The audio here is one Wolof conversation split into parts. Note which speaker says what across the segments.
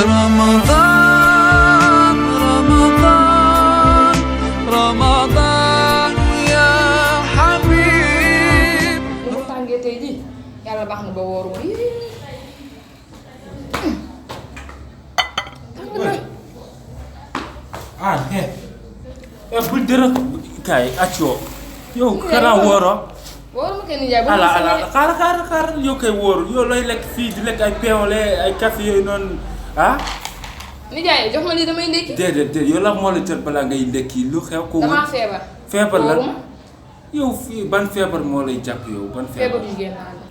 Speaker 1: رمضان رمضان رمضان يا حبيب.
Speaker 2: lu mu tàngee tey jii yàlla baax na ba wóoru ma tàng na.
Speaker 3: bul dërë kaay accoo yow xanaa wóoroo
Speaker 2: wóoru ma kenn nijaay ba
Speaker 3: ala xaaral yow kay wóoru yow looy lekk fii di lekk ay pain au lait ay café yooyu noonu
Speaker 2: nijaay jox ma lii damay ndékki.
Speaker 3: déedéet yow la moo la jot balaa ngay ndekki lu xew ko
Speaker 2: damaa feebar.
Speaker 3: feebar la
Speaker 2: wóoru ma.
Speaker 3: yow fii ban feebar moo lay jàpp yow ban feebar
Speaker 2: feebar jigéen laa la.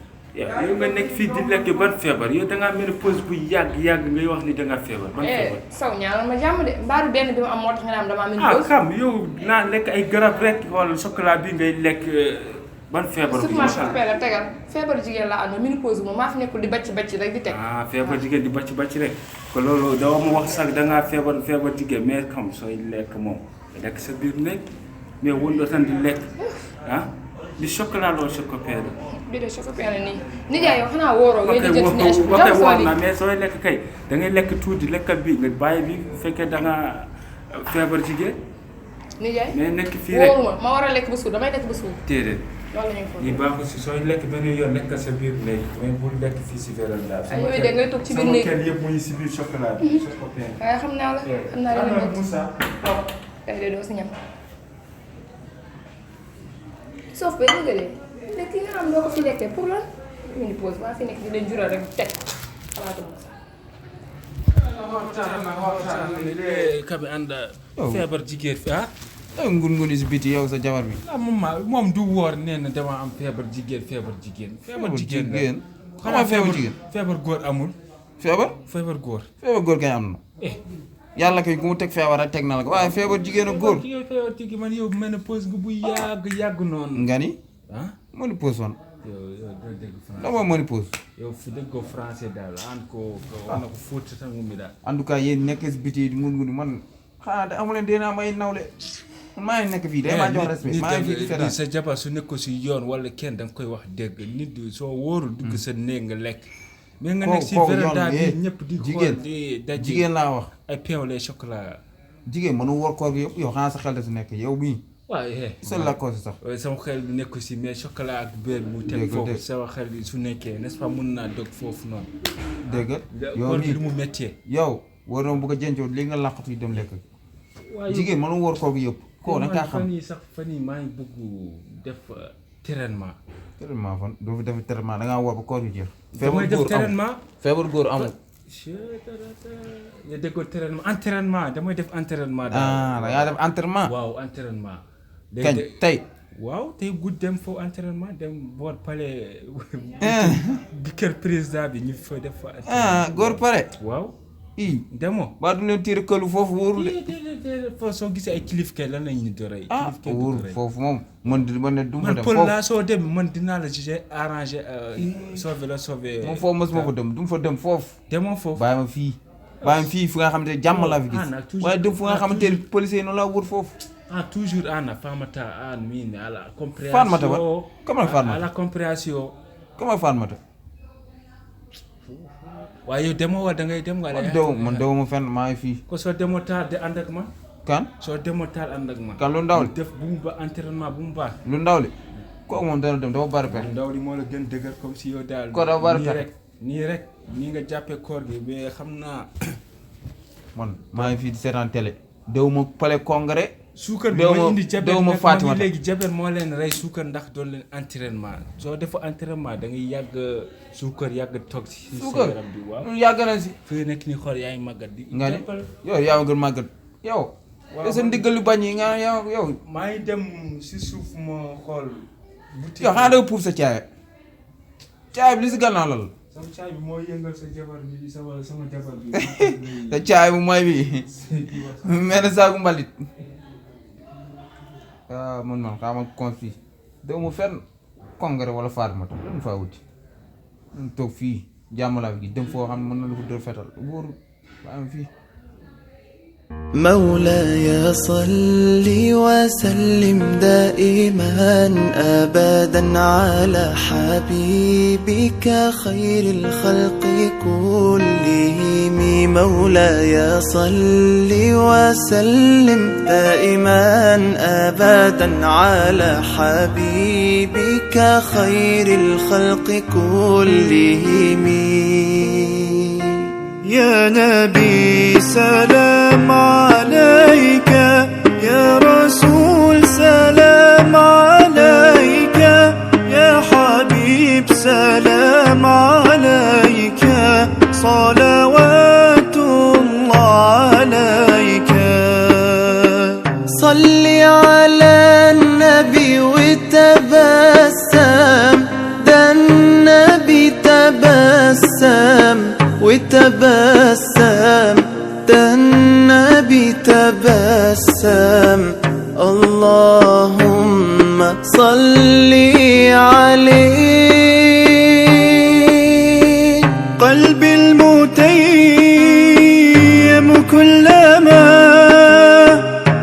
Speaker 3: yow nga nekk fii di lekk ban feebar yow dangaa ménopause bu yàgg ngay wax ni dangaa feebar ban feebar
Speaker 2: saw ñaanal ma jàmm de mbaaru benn bi ma am moo tax nga naan damaa ménopause.
Speaker 3: xam yow naa lekk ay garab rek wala chocolat bi ngay lekk ban feebar bi
Speaker 2: surtout ma tegal feebar jigéen laa am ménopause moom maa fi nekkul di bacc rek di teg.
Speaker 3: feebar jigéen di bacc rek ko loolu dama ma wax sax dangaa feebar jigéen mais comme sooy lekk moom lekk sa biir nekk mais wun doo tan di lekk di chocolat loolu chocopère
Speaker 2: bii de chocopère nii nijaay yow xanaa wóoroo ngay di jël suñu échec
Speaker 3: mais sooy lekk kay da ngay lekk tuuti lekkal bi nga bàyyi bi bu fekkee da nga feebar jigéen
Speaker 2: nijaay
Speaker 3: mais nekk fii rek
Speaker 2: wóoruma ma war a lekk ba suur damay lekk ba suur.
Speaker 3: déedéet
Speaker 2: loolu la ñuy foog
Speaker 3: lii baaxul si sooy lekk benn yoon lekkal sa biir léegi mais bul lekk fii si véranda
Speaker 2: ay yooyu de ngay toog ci biir néeg
Speaker 3: sama kër yëpp mu ngi si biir chocolat bi chocopère
Speaker 2: waaye xam naa la xam naa la
Speaker 3: Moussa
Speaker 2: tey de doo si ñam sauf que dëgg de lekk yi nga xam doo ko fi lekkee pour lan ñu pause maa fi nekk di leen jural rek teg xalaatuma sax.
Speaker 3: kabi ànd feebar jigéen fi
Speaker 4: ngun si biti yow sa jabar bi.
Speaker 3: moom du woor nee na dama am feebar jigéen feebar jigéen
Speaker 4: xamaa feebar jigéen
Speaker 3: feebar góor amul
Speaker 4: feebar
Speaker 3: góor
Speaker 4: kay am na yàlla kay ku mu teg feebar rek teg na la ko waaye feebar jigéen ak góor
Speaker 3: yow feebar jigéen man yow ménopause nga bu yàgg noonu
Speaker 4: nga ni ménopause wan
Speaker 3: yow doo dégg français
Speaker 4: dama ménopause
Speaker 3: yow fi déggoo français daal an ko wana ko fóot tan ngumi daal
Speaker 4: en tout cas yéen nekk si biti di ngun man xanaa da amuleen dina may nawle man maa ngi nekk fii day maa jox respect maa ngi fii di seetaan
Speaker 3: sa jabar su nekk si yoon wala kenn da nga koy wax dégg nit soo wóorul dugg sa néeg nga lekk mais nga nekk si véranda bi ñëpp di xool di daj
Speaker 4: jigéen laa wax
Speaker 3: ay pain au lait chocolat
Speaker 4: jigéen mënu wor koor gi yëpp yow xanaa sa xel da si nekk yow mii
Speaker 3: waaye
Speaker 4: seul la ko si sax
Speaker 3: sama xel bi nekk si mais chocolat ak beurre mu teg foofu sama xel bi su nekkee n'est-ce pas mun naa dog foofu noonu
Speaker 4: dégg yow
Speaker 3: koor gi
Speaker 4: mii
Speaker 3: lu mu métier
Speaker 4: yow war na bu ko jëncoo li nga làqatu yi dem lekk jigéen mënu wor koor gi yëpp koo da nga kaa xam
Speaker 3: fan yi maa ngi bëgg def traitement
Speaker 4: fan doo fi def traitement da ngaa wor ba koor gi jeex
Speaker 3: damay def traitement
Speaker 4: feebar góor amul
Speaker 3: ya déggoo entraînement damay def entraînement
Speaker 4: da ngaa def entraînement
Speaker 3: waaw entraînement
Speaker 4: kañ tey
Speaker 3: waaw tey guddi dem foofu entraînement dem boor palais bi kër président bi ñu fa def fa
Speaker 4: góor pare
Speaker 3: waaw demoo
Speaker 4: ba du leen tiir këlu foofu wóorul
Speaker 3: de foofu soo gisee ay kilif kay lan lañu dorey
Speaker 4: wóorul foofu moom man du ma dem
Speaker 3: pël laa soo dem man dinaa la gisee arrangé sauver
Speaker 4: moom foofu mos ma fa dem du ma fa dem foofu
Speaker 3: demoo foofu
Speaker 4: bàyyi ma fii fu nga xamante ne jàmm laa fi gis waaye dem fu nga xamante ne policier yi noonu laa wër foofu
Speaker 3: toujours Fatoumata min à la compréhension
Speaker 4: Fatoumata ba comment Fatoumata
Speaker 3: à la compréhension
Speaker 4: comment Fatoumata
Speaker 3: waaye yow demoo wa da ngay dem nga
Speaker 4: man dew ma fenn maa ngi fii
Speaker 3: ko soo demoo taal de ànd ak ma
Speaker 4: kan
Speaker 3: soo demoo taal ànd ak ma
Speaker 4: kan lu ndaw li
Speaker 3: def bu mu ba entraînement bu mu baax
Speaker 4: lu ndaw li kooku moom dana dem dafa bari per
Speaker 3: ndaw li moo la gën dëgër comme si yow daal
Speaker 4: ko dafa bari per
Speaker 3: nii rek nii nga jàppee koor gi mais xam naa
Speaker 4: man maa ngi fii di seetaan télé dew ma palais congrès
Speaker 3: suukar bi mooy indi jaber
Speaker 4: dew ma Fatima
Speaker 3: léegi jaber moo leen rey suukar ndax doon leen entraînement soo defa entraînement da ngay yàgg suukar yàgg toog si sa yaram bi waaw
Speaker 4: yàgg na si
Speaker 3: fi nekk ni xool yaa ngi màggat di
Speaker 4: nga ni yow yaa ma gën màggat yow sa ndiggal lu bañ yi nga yow
Speaker 3: maa ngi dem si suuf ma xool boutique
Speaker 4: yow xanaa da pour sa caay bi li si gannaaw la
Speaker 3: sama caay bi moo yëngal sa jabar bi sama jabar bi
Speaker 4: sa caay bu mooy bi mel na saagu mbalit man xaaral ma confi dew ma fenn congrès wala Fatoumata lan faa wuti toog fii jàmm laa fi dem foo xam ne mën na lu ko dër fetal wóoru baa am fii
Speaker 5: مولاي صل وسلم دائما أبدا على حبيبك خير الخلق كلهم. مولاي صل وسلم دائما أبدا على حبيبك خير الخلق كلهم. يا نبي سلام عليك، يا رسول سلام عليك، يا حبيب سلام عليك، صلوات الله عليك. صل على النبي وتبسم، ده النبي تبسم وتبسم، ده النبي تبسم. اللهم صل عليه. قلبي المتيم كلما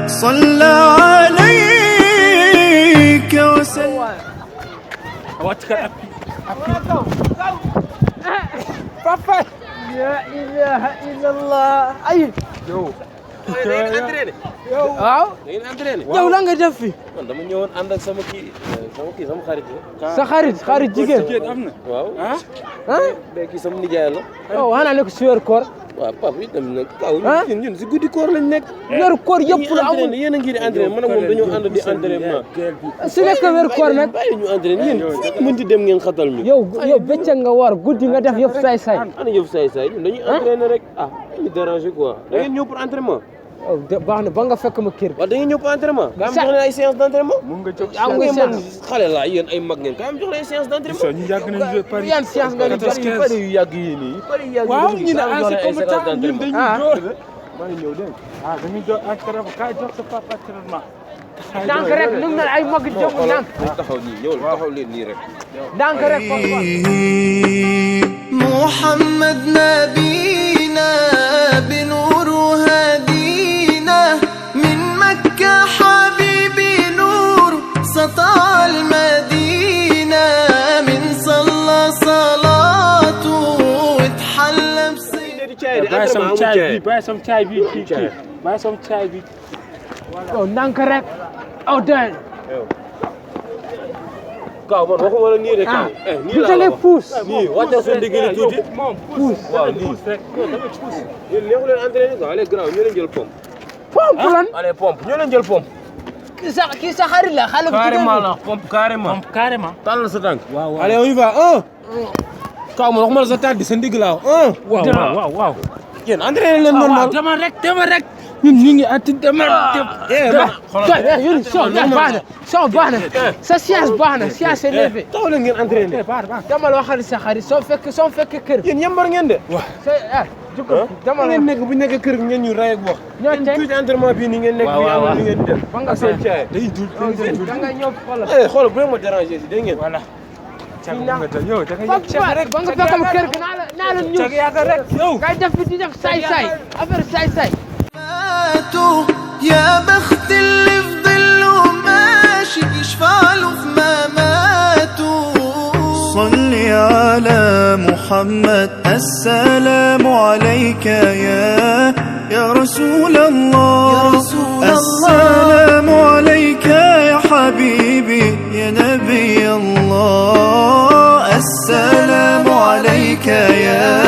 Speaker 5: صلى عليك وسلم.
Speaker 6: Papa. Ya ilaha illallah. Ayo. Yo.
Speaker 7: Ngeen entraîné.
Speaker 6: Waaw.
Speaker 7: Ngeen entraîné.
Speaker 6: Yow la nga def fi.
Speaker 7: Man dama ñëwoon ànd ak sama xarit la.
Speaker 6: Sa xarit jigéen.
Speaker 3: am na.
Speaker 7: Waaw.
Speaker 6: Ah?
Speaker 7: Mais kii sama nijaay la.
Speaker 6: Yow xanaa nekk si weeru koor.
Speaker 7: waaw papa itam nag kaw ñun si guddi koor lañ nekk.
Speaker 6: Weeru koor yëpp la amul.
Speaker 7: yéen a ngi di entraîné man ak moom dañoo ànd di entraînement.
Speaker 6: su nekk weeru koor nag.
Speaker 7: bàyyi ñu entraîné yéen mën di dem ngeen xatal ñu.
Speaker 6: yow bëccëg nga war guddi nga def yëpp say.
Speaker 7: ana yëf say ñun dañuy entraîné rek ah ñu déranger quoi. da ngeen ñëw pour entraînement.
Speaker 6: baax na ba nga fekk ma kër.
Speaker 7: waaw da ngeen ñëw pour entraînement. nga am jox leen ay séance d' entraînement.
Speaker 3: mun nga jóg
Speaker 6: am nga séance.
Speaker 7: xale laa yéen ay mag ngeen ka am jox leen ay séance d' entraînement.
Speaker 3: ñu yàgg nañu joué Paris.
Speaker 6: yan séance nga ñu jox
Speaker 7: yu bëri yu yàgg yi nii.
Speaker 3: waaw ñu ne
Speaker 7: ay séance d' entraînement.
Speaker 3: maa ngi ñëw dégg nga dañuy jox entraînement kaay jox sa papa entraînement.
Speaker 6: ndànk rek lu na ay mag jom ndànk.
Speaker 7: taxaw nii ñëwal taxaw leen nii rek.
Speaker 6: ndànk rek
Speaker 5: محمد نبينا بنور هدينا من مكة حبيبي نور سطع المدينة من صلى صلاته واتحلى
Speaker 3: bàyyi sama caay bi bàyyi sama caay bi bàyyi sama caay bi.
Speaker 6: yow ndànk rek aw den.
Speaker 7: Kaaw man waxuma la nii rek. nii
Speaker 6: da ngay puus.
Speaker 7: nii wàccal sa ndigg li tuuti.
Speaker 6: puus.
Speaker 7: waaw nii yéen neexu leen entraîné quoi allez grand ñoo leen jël pompe.
Speaker 6: pompe lan.
Speaker 7: allez pompe ñoo leen jël pompe.
Speaker 6: kii sa xarit la xale bu jigéen
Speaker 7: carrément la pompe carrément.
Speaker 3: pompe carrément.
Speaker 7: tàllal sa tànk.
Speaker 3: waaw waaw
Speaker 7: allez on y va Kaaw man waxuma la sa tànk di sa ndigg laa
Speaker 3: waaw.
Speaker 7: yéen entraîné leen normal.
Speaker 3: dama rek. ñun ñu ngi ati dama.
Speaker 6: yéen soo baax na sa science baax na science est levé.
Speaker 7: taxaw leen ngeen entraîné.
Speaker 6: dama la waxal sa xarit soo fekkee kër.
Speaker 7: yéen yambar ngeen de.
Speaker 6: dama la
Speaker 7: ngeen nekk bu nekkee kër ngeen ñu ray ak wax.
Speaker 6: ñoo tey
Speaker 7: tuuti entraînement bii nii ngeen nekk fii amul li ngeen di def.
Speaker 6: ba nga
Speaker 7: seen caay.
Speaker 6: da nga ñëw xoolal.
Speaker 7: xoolal bu leen ma déranger si dégg ngeen.
Speaker 3: voilà. cag nga yow da nga
Speaker 6: ba nga fekk ma kër gi naa la ñu.
Speaker 3: cag yàgg rek yow.
Speaker 6: ngay def di def saay affaire saay.
Speaker 5: يا بخت اللي في ظله ماشي يشفع له في مماته. صل على محمد السلام عليك يا رسول الله. السلام عليك يا حبيبي يا نبي الله. السلام عليك يا